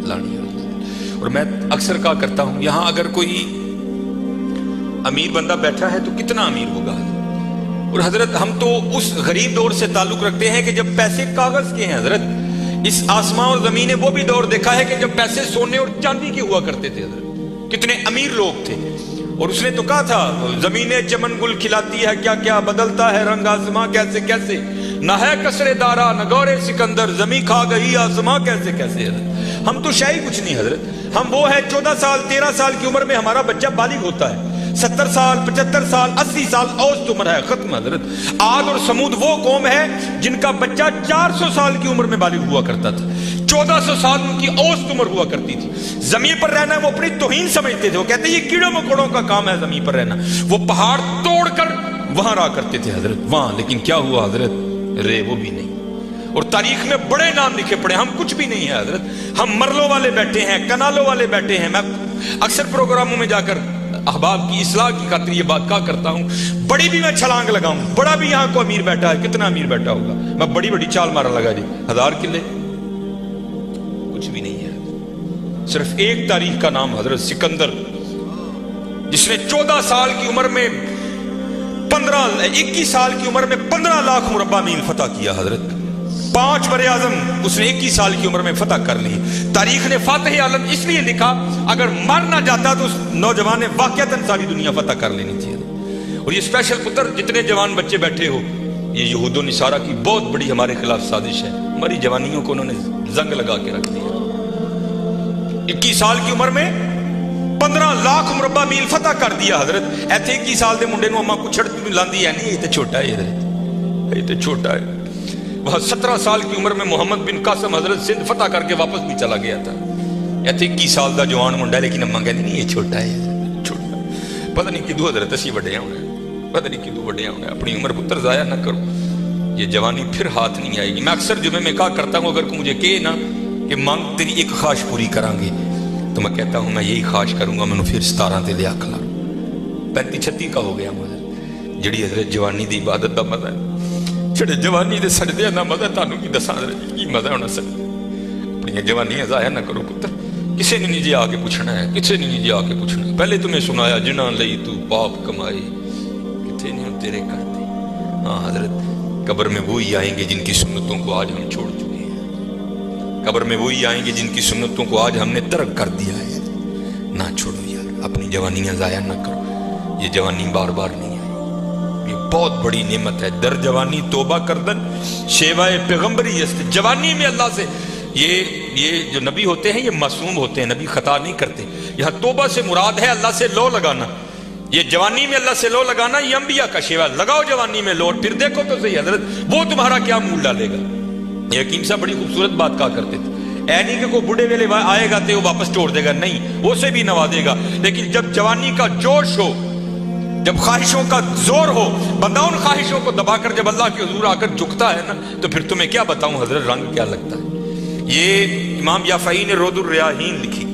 لانی ہے۔ اور میں اکثر کہا کرتا ہوں یہاں اگر کوئی امیر بندہ بیٹھا ہے تو کتنا امیر ہوگا، اور حضرت ہم تو اس غریب دور سے تعلق رکھتے ہیں کہ جب پیسے کاغذ کے ہیں حضرت۔ اس آسمان اور زمین نے وہ بھی دور دیکھا ہے کہ جب پیسے سونے اور چاندی کے ہوا کرتے تھے حضرت، کتنے امیر لوگ تھے۔ اور اس نے تو کہا تھا زمینیں چمن گل کھلاتی ہے کیا کیا، بدلتا ہے رنگ آسماں کیسے کیسے، نہ ہے کسرے دارا نہ گورے سکندر، زمین کھا گئی آسماں کیسے کیسے۔ حضرت ہم تو شاہی کچھ نہیں حضرت، ہم وہ ہے 14 سال 13 سال کی عمر میں ہمارا بچہ بالغ ہوتا ہے، 70 سال 75 سال 80 سال اوسط عمر ہے ختم حضرت۔ عاد اور سمود وہ قوم ہے جن کا بچہ 400 سال کی عمر میں بالغ ہوا کرتا تھا، 1400 سال ان کی اوسط عمر ہوا کرتی تھی۔ زمین پر رہنا وہ اپنی توہین سمجھتے تھے، وہ کہتے ہیں یہ کیڑوں مکوڑوں کا کام ہے زمین پر رہنا۔ وہ پہاڑ توڑ کر وہاں رہا کرتے تھے حضرت وہاں، لیکن کیا ہوا حضرت، رے وہ بھی نہیں۔ اور تاریخ میں بڑے نام لکھے پڑے، ہم کچھ بھی نہیں ہے حضرت، ہم مرلوں والے بیٹھے ہیں، کنالوں والے بیٹھے ہیں۔ میں اکثر پروگراموں میں جا کر احباب کی اصلاح کی خاطر یہ بات کہا کرتا ہوں، بڑی بھی میں چھلانگ لگاؤں، بڑا بھی یہاں کو امیر بیٹھا ہے، کتنا امیر بیٹھا ہوگا، میں بڑی بڑی چال مارا لگا جی 1000 کلے، کچھ بھی نہیں ہے۔ صرف ایک تاریخ کا نام حضرت سکندر، جس نے 14 سال کی عمر میں 21 سال کی عمر میں 15 لاکھ مربع میل فتح کیا حضرت، 5 بر اعظم اس نے 21 سال کی عمر میں فتح کر لی۔ تاریخ نے فاتح عالم اس لیے لکھا، اگر مر نہ جاتا تو اس نوجوان نے واقعتاً ساری دنیا فتح کر لینی تھی۔ اور یہ اسپیشل پتر جتنے جوان بچے بیٹھے ہو، یہ یہود و نصارہ کی بہت بڑی ہمارے خلاف سازش ہے، ہماری جوانیوں کو انہوں نے زنگ لگا کے رکھ دیا۔ 21 سال کی عمر میں 15 لاکھ مربع میل فتح کر دیا حضرت۔ ایتھے 21 سال دے منڈے نو اما کو چھڑ لاندی ہے نہیں، یہ تو چھوٹا ہے حضرت، یہ تو چھوٹا ہے۔ وہاں 17 سال کی عمر میں محمد بن قاسم حضرت سندھ فتح کر کے واپس بھی چلا گیا تھا۔ ایتھے 21 سال دا جوان منڈا ہے، لیکن اما کہتے نہیں یہ چھوٹا ہے، چھوٹا۔ پتہ نہیں کدو حضرت اسی وڈے ہونے، پتہ نہیں کدو وڈے ہونے، اپنی عمر پتر ضائع نہ کرو، یہ جوانی پھر ہاتھ نہیں آئے گی۔ میں اکثر جمعے میں کہا کرتا ہوں، اگر کوئی مجھے کہے نا کہ مانگ تیری ایک خواہش پوری کریں گے، تو میں کہتا ہوں میں یہی خواہش کروں گا، میں پھر 17 تے لیا کھلا 35-36 کا ہو گیا مجھے، جڑی حضرت جوانی دی عبادت دا مزہ ہے، چھڑے جوانی دے سجدے دا مزہ تانوں کی دساں حضرت کی مزہ ہونا سکتا۔ اپنی جوانی ضائع نہ کرو پتر، کسے نے نہیں جی آ کے پوچھنا ہے، کسے نے نہیں جی آ کے پوچھنا ہے۔ پہلے تمہیں سنایا جنہاں لئی تو پاپ کمائی، کتنے نہیں تیرے کرتے۔ ہاں حضرت قبر میں وہی آئیں گے جن کی سنتوں کو آج ہم چھوڑ چکے ہیں، قبر میں وہی آئیں گے جن کی سنتوں کو آج ہم نے ترک کر دیا ہے۔ نہ چھوڑو یار، اپنی جوانیاں ضائع نہ کرو، یہ جوانی بار بار نہیں آئی، یہ بہت بڑی نعمت ہے۔ در جوانی توبہ کردن شیوائے پیغمبری است، جوانی میں اللہ سے یہ جو نبی ہوتے ہیں یہ معصوم ہوتے ہیں، نبی خطا نہیں کرتے۔ یہاں توبہ سے مراد ہے اللہ سے لو لگانا، یہ جوانی میں اللہ سے لو لگانا یہ انبیاء کا شیوا۔ لگاؤ جوانی میں لو، پھر دیکھو تو صحیح حضرت وہ تمہارا کیا مول ڈالے گا۔ یہ حکیم صاحب بڑی خوبصورت بات کہا کرتے تھے، اے نہیں کہ کوئی بڑھے ویلے آئے گا تو وہ واپس توڑ دے گا، نہیں، وہ سے بھی نوازے گا، لیکن جب جوانی کا جوش ہو، جب خواہشوں کا زور ہو، بندہ ان خواہشوں کو دبا کر جب اللہ کے حضور آ کر جھکتا ہے نا، تو پھر تمہیں کیا بتاؤں حضرت رنگ کیا لگتا ہے۔ یہ امام یافعی نے رود الریاحین لکھی،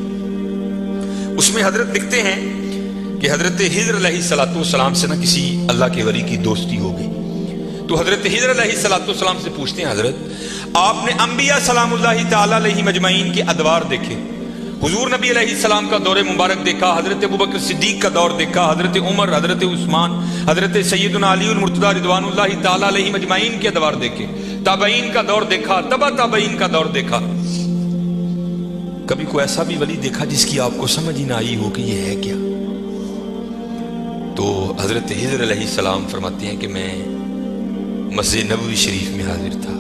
اس میں حضرت لکھتے ہیں کہ حضرت خضر علیہ السلام سے نا کسی اللہ کے ولی کی دوستی ہو گئی، تو حضرت خضر علیہ السلام سے پوچھتے ہیں حضرت آپ نے انبیاء سلام اللہ تعالیٰ علیہ مجمعین کے ادوار دیکھے، حضور نبی علیہ السلام کا دور مبارک دیکھا، حضرت ابوبکر صدیق کا دور دیکھا، حضرت عمر، حضرت عثمان، حضرت سیدنا علی المرتضی رضوان اللہ تعالیٰ علیہ مجمعین کے ادوار دیکھے، تابعین کا دور دیکھا، تبع تابعین کا دور دیکھا، کبھی کوئی ایسا بھی ولی دیکھا جس کی آپ کو سمجھ ہی نہ آئی ہو کہ یہ ہے کیا؟ تو حضرت خضر علیہ السلام فرماتے ہیں کہ میں مسجد نبوی شریف میں حاضر تھا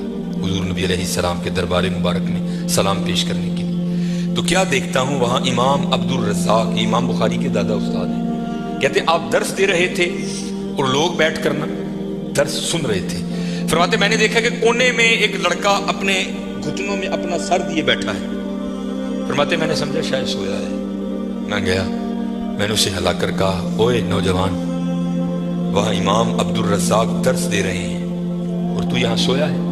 حضور نبی علیہ السلام کے دربار مبارک میں سلام پیش کرنے کے لیے، تو کیا دیکھتا ہوں وہاں امام عبد الرزاق، امام بخاری کے دادا استاد ہیں، کہتے ہیں آپ درس دے رہے تھے اور لوگ بیٹھ کر نا درس سن رہے تھے، فرماتے میں نے دیکھا کہ کونے میں ایک لڑکا اپنے گھٹنوں میں اپنا سر دیے بیٹھا ہے، فرماتے میں نے سمجھا شاید سویا ہے، میں گیا، میں نے اسے ہلا کر کہا اوئے نوجوان، وہاں امام عبد الرزاق درس دے رہے ہیں اور تو یہاں سویا ہے۔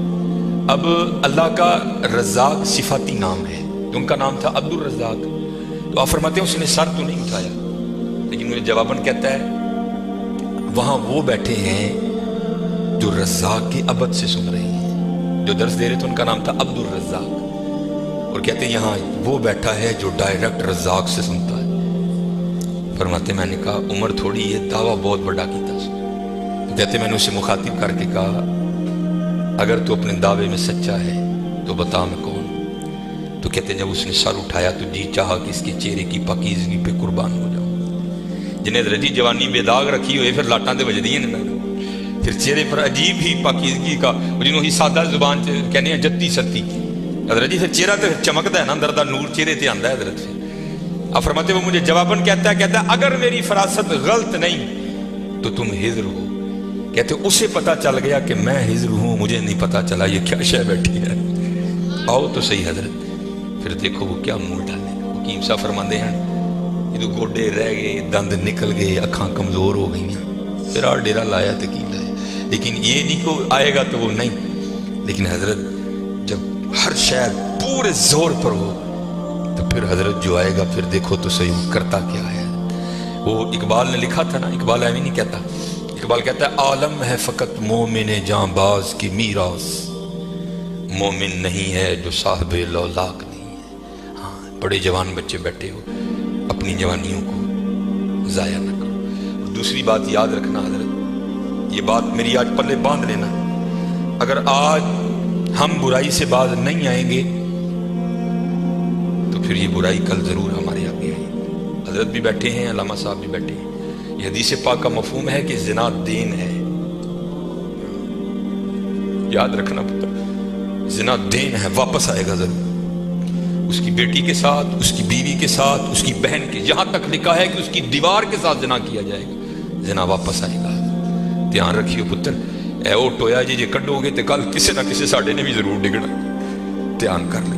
اب اللہ کا رزاق صفاتی نام ہے، تو ان کا نام تھا عبد الرزاق، تو آپ فرماتے ہیں اس نے سر تو نہیں اٹھایا، لیکن مجھے جواباً کہتا ہے وہاں وہ بیٹھے ہیں جو رزاق کے ابد سے سن رہے ہیں، جو درس دے رہے تھے ان کا نام تھا عبد الرزاق، اور کہتے ہیں یہاں وہ بیٹھا ہے جو ڈائریکٹ رزاق سے سنتا ہے. فرماتے میں نے کہا عمر تھوڑی ہے، دعویٰ بہت بڑا کیتا. تو کہتے میں نے اسے مخاطب کر کے کہا اگر تو اپنے دعوے میں سچا ہے تو بتا میں کون. تو کہتے جب اس نے سر اٹھایا تو جی چاہا کہ اس کے چہرے کی پاکیزگی پہ قربان ہو جاؤں. جنہیں رجی جوانی بے داغ رکھی ہوئے پھر لاٹاں دے وجدی ہیں نا، پھر چہرے پر عجیب ہی پاکیزگی کا جنہوں ہی سادہ زبان کہنے ہیں جتی ستی حضرت جی. پھر چہرہ تو چمکتا ہے نا، اندر دا نور چہرے تے آندا ہے حضرت. اب فرماتے وہ مجھے جواباً کہتا ہے اگر میری فراست غلط نہیں تو تم ہجر ہو. کہتے اسے پتا چل گیا کہ میں ہجر ہوں، مجھے نہیں پتا چلا یہ کیا شے بیٹھی ہے. آؤ تو صحیح حضرت. پھر دیکھو وہ کیا منہ ڈالے. حکیم صاحب فرماندے ہیں یہ تو گوڈے رہ گئے، دند نکل گئے، اکھاں کمزور ہو گئی ہیں. پھر آ ڈیرا لایا تو کی لایا، لیکن یہ نہیں کہ آئے گا تو وہ نہیں. لیکن حضرت جب ہر شاید پورے زور پر ہو تو پھر حضرت جو آئے گا پھر دیکھو تو صحیح وہ کرتا کیا ہے. وہ اقبال نے لکھا تھا نا، اقبال ایویں نہیں کہتا. اقبال کہتا ہے عالم ہے فقط مومن جاں باز کی میراث، مومن نہیں ہے جو صاحب لولاک نہیں ہے. ہاں بڑے جوان بچے بیٹھے ہو، اپنی جوانیوں کو ضائع نہ کرو. اور دوسری بات یاد رکھنا حضرت، یہ بات میری آج پلے باندھ لینا، اگر آج ہم برائی سے باز نہیں آئیں گے تو پھر یہ برائی کل ضرور ہمارے آگے آئے. حضرت بھی بیٹھے ہیں، علامہ صاحب بھی بیٹھے ہیں. یہ حدیث پاک کا مفہوم ہے کہ زنا دین ہے. یاد رکھنا پتر، زنا دین ہے، واپس آئے گا ضرور. اس کی بیٹی کے ساتھ، اس کی بیوی کے ساتھ، اس کی بہن کے، یہاں تک لکھا ہے کہ اس کی دیوار کے ساتھ زنا کیا جائے گا. زنا واپس آئے گا. دھیان رکھیو پتر، اے او ٹویا جی کڈو گے تو کل کسی نہ کسی ساڑھے نے بھی ضرور ڈگنا. دھیان کر لیں.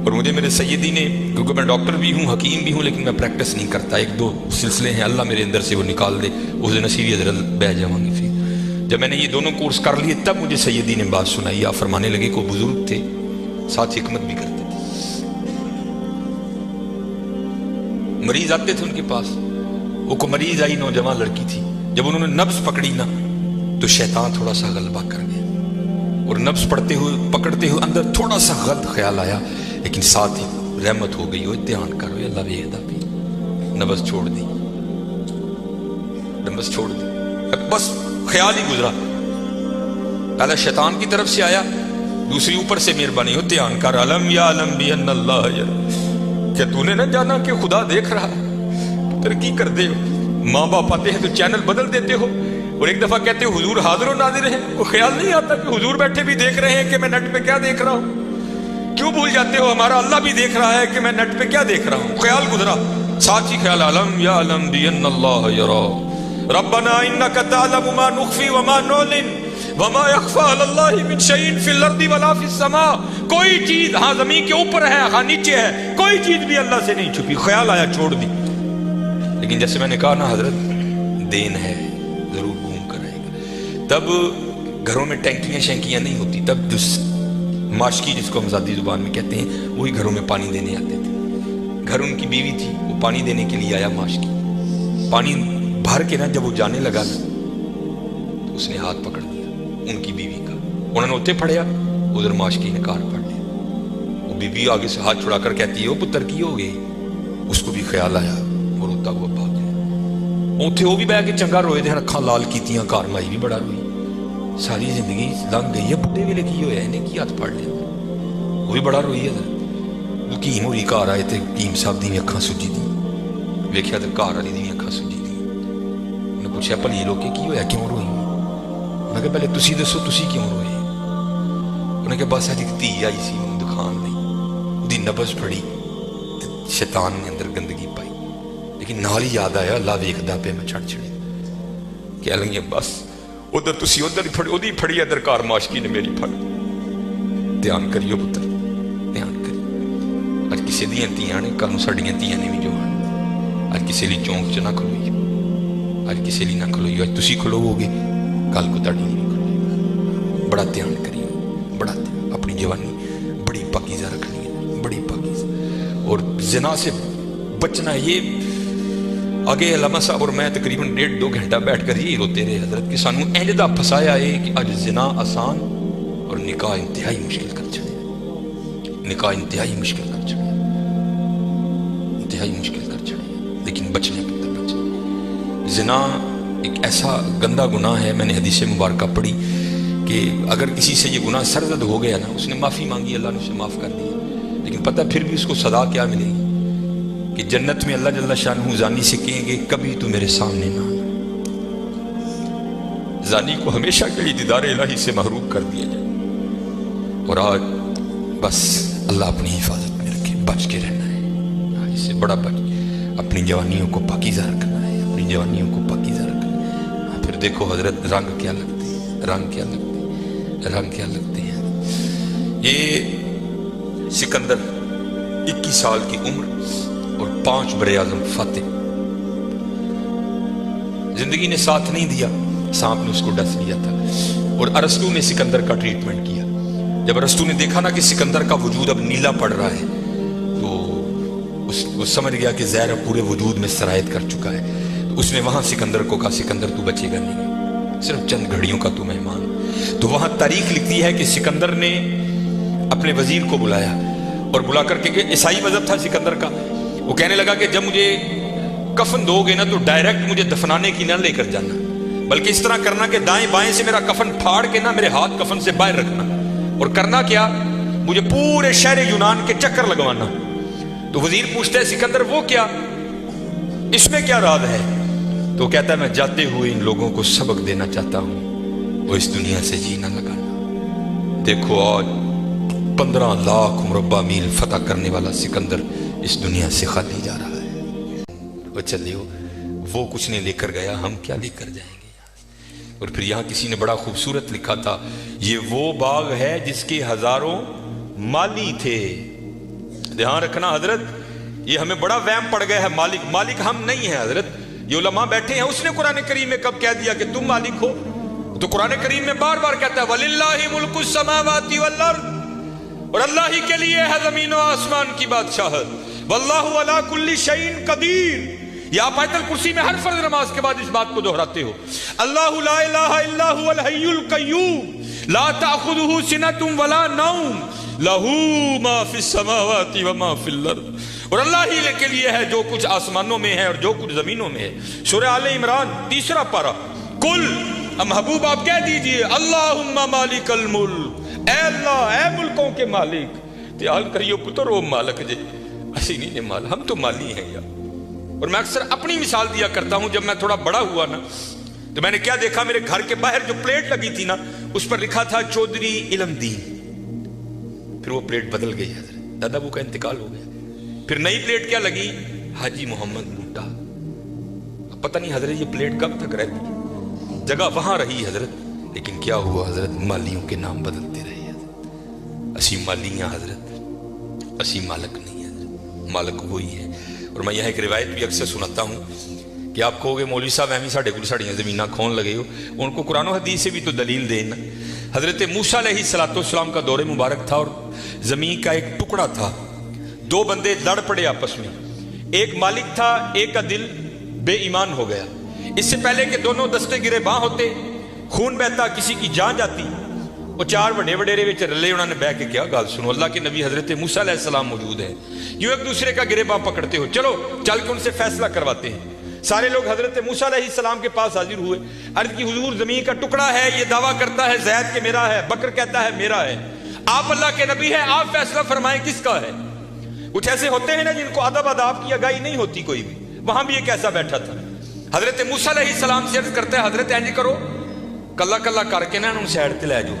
اور مجھے میرے سیدی نے، کیونکہ میں ڈاکٹر بھی ہوں، حکیم بھی ہوں، لیکن میں پریکٹس نہیں کرتا. ایک دو سلسلے ہیں، اللہ میرے اندر سے وہ نکال دے، اس دن نصیبی حضرت بہ جاؤں گی. پھر جب میں نے یہ دونوں کورس کر لیے تب مجھے سیدی نے بات سنائی. آپ فرمانے لگے کو بزرگ تھے، ساتھ حکمت بھی کرتے تھے. مریض آتے تھے ان کے پاس. وہ کو مریض آئی، نوجوان لڑکی تھی. جب انہوں نے نبض پکڑی نا تو شیطان تھوڑا سا غلبہ کر گیا، اور نبض پکڑتے ہوئے اندر تھوڑا سا غلط خیال آیا، لیکن ساتھ ہی رحمت ہو گئی. دھیان کرو اللہ ویدہ بھی نبض چھوڑ دی، نبض چھوڑ دی، بس خیال ہی گزرا. پہلا شیطان کی طرف سے آیا، دوسری اوپر سے مہربانی ہو. دھیان کر علم یا علم بھی ان اللہ یا، کیا تو نے نہ جانا کہ خدا دیکھ رہا ہے؟ ترقی کر دے. ماں باپ آتے ہیں تو چینل بدل دیتے ہو، اور ایک دفعہ کہتے ہو حضور حاضر و ناظر ہیں. وہ خیال نہیں آتا کہ حضور بیٹھے بھی دیکھ رہے ہیں کہ میں نیٹ پہ کیا دیکھ رہا ہوں. کیوں بھول جاتے ہو ہمارا اللہ بھی دیکھ رہا ہے کہ میں نیٹ پہ کیا دیکھ رہا ہوں. خیال گزرا، ساتھ ہی خیال علم یا علم بھی ان اللہ یرا ربنا انک تعلم ما نخفی وما نعلن وما یخفی علی اللہ من شیء فی الارض ولا فی السماء. کوئی چیز ہاں زمین کے اوپر ہے، ہاں نیچے ہے، کوئی چیز بھی اللہ سے نہیں چھپی. خیال آیا چھوڑ دی. لیکن جیسے میں نے کہا نا حضرت، دین ہے ضرور گھوم کر آئے گا. تب گھروں میں ٹینکیاں شینکیاں نہیں ہوتی. تب جو ماشکی جس کو ہم ذاتی زبان میں کہتے ہیں، وہی گھروں میں پانی دینے آتے تھے. گھر ان کی بیوی تھی، وہ پانی دینے کے لیے آیا. ماشکی پانی بھر کے نا جب وہ جانے لگا نا تو اس نے ہاتھ پکڑ دیا ان کی بیوی کا. انہوں نے اتنے پھڑیا، ادھر ماشکی نے کار پڑ لیا. وہ بیوی آگے سے ہاتھ چھڑا کر کہتی ہے وہ پتر کی ہو گئی. اس کو بھی خیال آیا، وہ روتا ہوا بھاگ گیا. اتنے وہ بھی بہ کے چنگا روئے تھے، اکھاں لال کیتیاں. کار مائی بھی بڑا روئی. ساری زندگی لنگ گئی ہے، بڈھے ویلے کی ہویا انہیں کی ہاتھ پڑ لیا. وہ بھی بڑا روئی ہے. حکیم ہوئی گھر آئے تھے، حکیم صاحب دی اکھاں سجی دی. ویکھیا تو گھر والی دی اکھاں سجی دی. انہیں پوچھا بھلی لوکے کی ہویا، کیوں روئی؟ انہیں کہا پہلے تسی دسو تسی کیوں روئے؟ انہیں کہا بس اج ایک دھی آئی سی مینوں دکھان لئی، دی نبض پھڑی، شیطان نے اندر گندگی پائی. لیکن نال ہی یاد آیا اللہ ویکھدا پیا میں چھڑ چھڑے. کہہ لگی بس ادھر تسی ادھر پھڑی، ادھی پھڑی ادھر کار ماشکی نے میری پھڑ. دھیان کریو پتر، دھیان کریو. اج کسی دیاں تیاں نے، کل ساڈیاں تیاں نے بھی جو اج کسی لیے چونک چ نہ کھلوئیے، اج کسی لیے نہ کھلوئیے. اج تسی کھلوو گے کل کو تاڈی نہیں کھلوئے. بڑا دھیان کریو، بڑا دھیان. اپنی جوانی بڑی پاکیزہ رکھنی ہے، بڑی پاکیزہ. اور زنا سے بچنا ہے. یہ آگے علامہ صاحب اور میں تقریباً 1.5-2 گھنٹہ بیٹھ کر یہ روتے رہے حضرت کہ سانو اہلدہ پھسایا ہے کہ اج زنا آسان اور نکاح انتہائی مشکل کر چھڑے. نکاح انتہائی مشکل کر چھڑے، انتہائی مشکل کر چھڑے، لیکن بچنے پتہ بچنے۔ زنا ایک ایسا گندا گناہ ہے، میں نے حدیث مبارکہ پڑھی کہ اگر کسی سے یہ گناہ سرزد ہو گیا نا، اس نے معافی مانگی، اللہ نے اسے معاف کر دیا، لیکن پتہ پھر بھی اس کو سزا کیا ملے گی کہ جنت میں اللہ جل شانہ زانی سے کہیں گے کبھی تو میرے سامنے نہ آنا۔ زانی کو ہمیشہ کے لیے دیدار الہی سے محروم کر دیا جائے۔ اور آج بس اللہ اپنی حفاظت میں رکھے، بچ کے رہنا ہے، اس سے بڑا بچ، اپنی جوانیوں کو پاکیزہ رکھنا ہے، اپنی جوانیوں کو پاکیزہ رکھنا ہے۔ پھر دیکھو حضرت رنگ کیا لگتے ہیں، رنگ کیا لگتے ہیں، رنگ کیا لگتے ہیں۔ یہ سکندر 21 سال کی عمر اور 5 براعظم فاتح، زندگی نے ساتھ نہیں دیا، سانپ نے اس کو ڈس لیا تھا۔ اور ارسطو نے سکندر کا ٹریٹمنٹ کیا۔ جب ارسطو نے دیکھا نا کہ سکندر کا وجود اب نیلا پڑ رہا ہے تو وہ سمجھ گیا کہ زہر اب پورے وجود میں سرایت کر چکا ہے، تو اس نے وہاں سکندر کو کہا سکندر تو بچے گا نہیں، صرف چند گھڑیوں کا تو مہمان۔ تو وہاں تاریخ لکھتی ہے کہ سکندر نے اپنے وزیر کو بلایا اور بلا کر کے، عیسائی مذہب تھا سکندر کا، وہ کہنے لگا کہ جب مجھے کفن دو گے نا تو ڈائریکٹ مجھے دفنانے کی نہ لے کر جانا، بلکہ اس طرح کرنا کہ دائیں بائیں سے میرا کفن پھاڑ کے نا میرے ہاتھ کفن سے باہر رکھنا، اور کرنا کیا، مجھے پورے شہر یونان کے چکر لگوانا۔ تو وزیر پوچھتا ہے سکندر وہ کیا، اس میں کیا راز ہے؟ تو کہتا ہے میں جاتے ہوئے ان لوگوں کو سبق دینا چاہتا ہوں، وہ اس دنیا سے جی نہ لگانا۔ دیکھو آج 15 لاکھ مربع میل فتح کرنے والا سکندر اس دنیا سے خالی جا رہا ہے۔ وہ چلیو، وہ کچھ نہیں لے کر گیا، ہم کیا لے کر جائیں گے؟ اور پھر یہاں کسی نے بڑا خوبصورت لکھا تھا، یہ وہ باغ ہے جس کے ہزاروں مالی تھے۔ دھیان رکھنا حضرت، یہ ہمیں بڑا وہم پڑ گیا ہے، مالک ہم نہیں ہیں حضرت، یہ علماء بیٹھے ہیں۔ اس نے قرآن کریم میں کب کہہ دیا کہ تم مالک ہو؟ تو قرآن کریم میں بار بار کہتا ہے وَلِلَّهِ مُلْكُ السَّمَاوَاتِ وَالْأَرْضِ، اور اللہ ہی کے لیے ہے زمین و آسمان کی بادشاہت، وَاللَّهُ عَلَى كُلِّ شَيْءٍ قَدِيرٌ۔ یہ آپ آیت الکرسی میں ہر فرض نماز کے بعد اس بات کو دہراتے ہو، اللہ لا الہ الا هو الحی القیوم لا تأخذہ سنۃ ولا نوم لہ ما فی السماوات وما فی الارض، اور اللہ ہی کے لیے ہے جو کچھ آسمانوں میں ہے اور جو کچھ زمینوں میں ہے۔ سورہ آل عمران 3 پارہ، کل محبوب آپ کہہ دیجئے اللہم مالک الملک، اے اللہ اے ملکوں کے مالک، تیال کریو پتر وہ مالک جے، اسی نہیں مال، ہم تو مالی ہیں یار۔ اور میں اکثر اپنی مثال دیا کرتا ہوں، جب میں تھوڑا بڑا ہوا نا تو میں نے کیا دیکھا، میرے گھر کے باہر جو پلیٹ لگی تھی نا اس پر لکھا تھا چودھری علم دین، پھر وہ پلیٹ بدل گئی حضرت، دادا وہ کا انتقال ہو گیا، پھر نئی پلیٹ کیا لگی، حاجی محمد بوٹا۔ پتہ نہیں حضرت یہ پلیٹ کب تک رہتی، جگہ وہاں رہی حضرت، لیکن کیا ہوا حضرت، مالیوں کے نام بدلتے رہے حضرت۔ اسی مالی ہیں حضرت، اسی مالک نہیں حضرت، مالک وہی ہے۔ اور میں یہاں ایک روایت بھی اکثر سناتا ہوں کہ آپ کہو گے مولوی صاحب ایویں ساڈے کول ساڈیاں زمیناں کھون لگے ہو، ان کو قرآن و حدیث سے بھی تو دلیل دینا۔ حضرت موسیٰ علیہ السلام کا دور مبارک تھا اور زمین کا ایک ٹکڑا تھا، 2 بندے لڑ پڑے آپس میں، ایک مالک تھا، ایک کا دل بے ایمان ہو گیا۔ اس سے پہلے کہ دونوں دستے گرے باں ہوتے، خون بہتا، کسی کی جان جاتی، وہ 4 بڑے وڈیرے وچ رلے، انہوں نے بہ کے کیا گل سنو، اللہ کے نبی حضرت موسیٰ علیہ السلام موجود ہیں، یوں ایک دوسرے کا گریباں پکڑتے ہو، چلو چل کے ان سے فیصلہ کرواتے ہیں۔ سارے لوگ حضرت موسیٰ علیہ السلام کے پاس حاضر ہوئے، عرض کی حضور زمین کا ٹکڑا ہے، یہ دعویٰ کرتا ہے زید کہ میرا ہے، بکر کہتا ہے میرا ہے، آپ اللہ کے نبی ہیں، آپ فیصلہ فرمائیں کس کا ہے۔ کچھ ایسے ہوتے ہیں نا جن کو ادب آداب کی آگاہی نہیں ہوتی کوئی بھی، وہاں بھی ایک ایسا بیٹھا تھا۔ حضرت موسیٰ علیہ السلام سے عرض کرتا ہے حضرت اینج کرو، کلا کلا کر کے نا ان سائڈ تے لے جاؤ،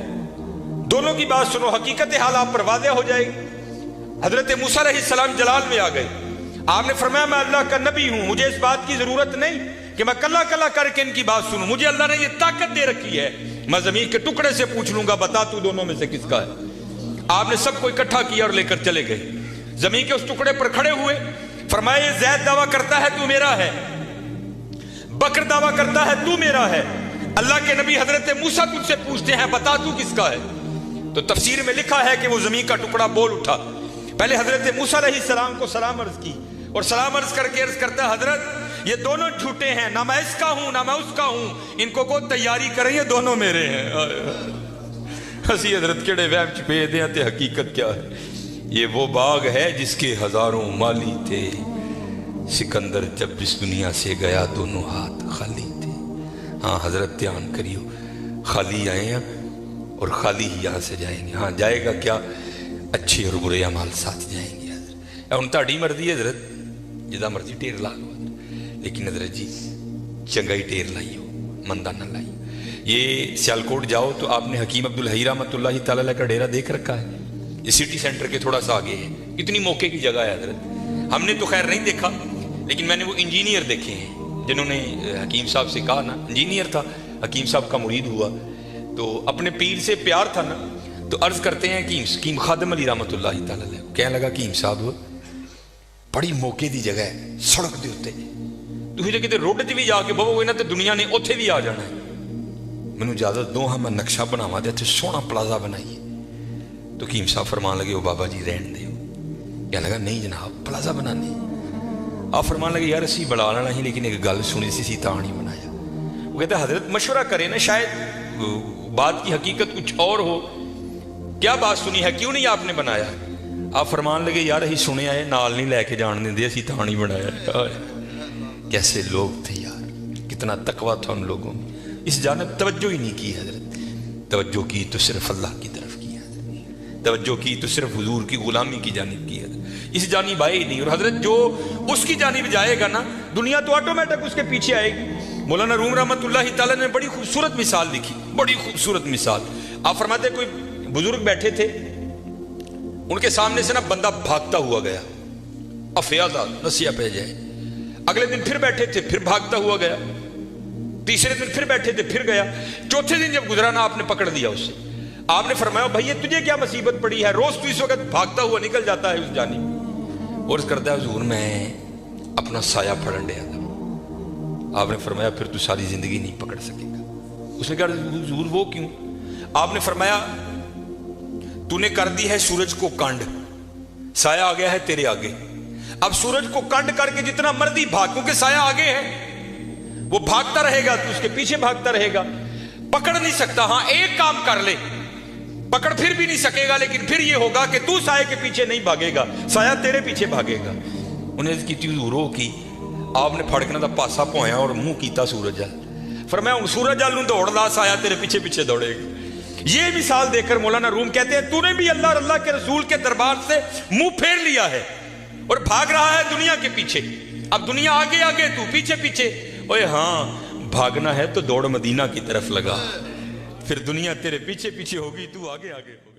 دونوں کی بات سنو، حقیقت حال آپ پر واضح ہو جائے گی۔ حضرت موسیٰ علیہ السلام جلال میں آ گئے، آپ نے فرمایا میں اللہ کا نبی ہوں، مجھے اس بات کی ضرورت نہیں کہ میں کلا کلا کر کے ان کی بات سنوں، مجھے اللہ نے یہ طاقت دے رکھی ہے، میں زمین کے ٹکڑے سے پوچھ لوں گا بتا تو دونوں میں سے کس کا ہے۔ آپ نے سب کو اکٹھا کیا اور لے کر چلے گئے، زمین کے اس ٹکڑے پر کھڑے ہوئے، فرمایا یہ زید دعویٰ کرتا ہے تو میرا ہے، بکر دعویٰ کرتا ہے تو میرا ہے، اللہ کے نبی حضرت موسیٰ تجھ سے پوچھتے ہیں بتا تو کس کا ہے۔ تو تفسیر میں لکھا ہے کہ وہ زمین کا ٹکڑا بول اٹھا، پہلے حضرت موسیٰ علیہ السلام کو سلام عرض کی، اور سلام عرض کر کے عرض کرتا ہے حضرت یہ دونوں جھوٹے ہیں، نہ میں اس کا ہوں نہ میں اس کا ہوں، ان کو کوئی تیاری کریں، یہ دونوں میرے ہیں۔ ہسی حضرت کیڑے وہم چ پے دے تے حقیقت کیا ہے۔ یہ وہ باغ ہے جس کے ہزاروں مالی تھے، سکندر جب اس دنیا سے گیا دونوں ہاتھ خالی تھے۔ ہاں حضرت دھیان کریو، خالی آئے ہیں اور خالی ہی یہاں سے جائیں گے۔ ہاں جائے گا کیا؟ اچھے اور برے اعمال ساتھ جائیں گے حضرت۔ ہن تہاڈی مرضی ہے حضرت، جدا مرضی ٹیر لا لو حضرت، لیکن حضرت جی چنگا ہی ٹیر لائیو، مندہ نہ لائیو۔ یہ سیالکوٹ جاؤ تو آپ نے حکیم عبدالحی رحمۃ اللہ تعالیٰ علیہ کا ڈیرا دیکھ رکھا ہے، یہ سٹی سینٹر کے تھوڑا سا آگے ہے۔ کتنی موقع کی جگہ ہے حضرت، ہم نے تو خیر نہیں دیکھا، لیکن میں نے وہ انجینئر دیکھے ہیں جنہوں نے حکیم صاحب سے کہا نا، انجینئر تھا، حکیم صاحب کا مرید ہوا تو اپنے پیر سے پیار تھا نا، تو عرض کرتے ہیں کہ حکیم خادم علی رحمۃ اللہ تعالیٰ علیہ کہنے لگا کہ حکیم صاحب بڑی موقع دی جگہ ہے، سڑک دے اتنے تھی جے کتے روڈ 'ਚ بھی جا کے بہو گے نا تو دنیا نے اتنے بھی آ جانا ہے، مینوں اجازت دو ہاں میں نقشہ بناواں تے اتنے سوہنا پلازا بنائیے۔ تو حکیم صاحب فرمان لگے وہ بابا جی رہن دے، کہنے لگا نہیں جناب پلازا بنانے۔ آپ فرمان لگے یار اسی بڑا لینا ہی، لیکن ایک گل سنی سی تاں نہیں بنایا۔ وہ کہتا حضرت مشورہ کریں نا، شاید بات کی حقیقت کچھ اور ہو، کیا بات سنی ہے، کیوں نہیں آپ نے بنایا؟ آپ فرمان لگے یار اسی سنے آئے نال نہیں لے کے جان دیں، اسی تاں نہیں بنایا۔ کیسے لوگ تھے یار، کتنا تقویٰ تھا ان لوگوں میں، اس جانب توجہ ہی نہیں کی حضرت، توجہ کی تو صرف اللہ کی طرف کی حضرت، توجہ کی تو صرف حضور کی غلامی کی جانب کی حضرت، اس جانب آئے ہی نہیں۔ اور حضرت جو اس کی جانب جائے گا نا، دنیا تو آٹومیٹک اس کے پیچھے آئے گی۔ مولانا روم رحمۃ اللہ تعالیٰ نے بڑی خوبصورت مثال لکھی، بڑی خوبصورت مثال۔ آپ فرماتے کوئی بزرگ بیٹھے تھے، ان کے سامنے سے نا بندہ بھاگتا ہوا گیا، افیادہ نسیہ پہ جائے، اگلے دن پھر بیٹھے تھے، پھر بھاگتا ہوا گیا، تیسرے دن پھر بیٹھے تھے، پھر گیا، چوتھے دن جب گزرا نا آپ نے پکڑ لیا اسے۔ آپ نے فرمایا بھائی یہ تجھے کیا مصیبت پڑی ہے، روز تو اس وقت بھاگتا ہوا نکل جاتا ہے اس جانب، اور اس کرتا ہے حضور میں اپنا سایہ پھڑن ڈیا تھا۔ آپ نے فرمایا پھر تو ساری زندگی نہیں پکڑ سکے گا۔ اس نے کہا حضور وہ کیوں؟ آپ نے فرمایا تو نے کر دی ہے سورج کو کانڈ، سایہ آ گیا ہے تیرے آگے، اب سورج کو کنڈ کر کے جتنا مرضی بھاگ، کیونکہ سایہ آگے ہے، وہ بھاگتا رہے گا تو اس کے پیچھے بھاگتا رہے گا، پکڑ نہیں سکتا۔ ہاں ایک کام کر لے، پکڑ پھر بھی نہیں سکے گا، لیکن پھر یہ ہوگا کہ تو سایہ کے پیچھے نہیں بھاگے گا، سایہ تیرے پیچھے بھاگے گا۔ انہیں کی حضور کی آپ نے پھڑکنا دا پاسا پویا اور منہ کیتا سورج جل، فرمایا سورج جل نوں دوڑ لا، سایہ تیرے پیچھے پیچھے دوڑے گا۔ یہ مثال دے کر مولانا روم کہتے ہیں تو نے بھی اللہ اور اللہ کے رسول کے دربار سے منہ پھیر لیا ہے اور بھاگ رہا ہے دنیا کے پیچھے، اب دنیا آگے آگے تو پیچھے پیچھے۔ اوے ہاں بھاگنا ہے تو دوڑ مدینہ کی طرف لگا، پھر دنیا تیرے پیچھے پیچھے ہوگی، تو آگے آگے ہوگی۔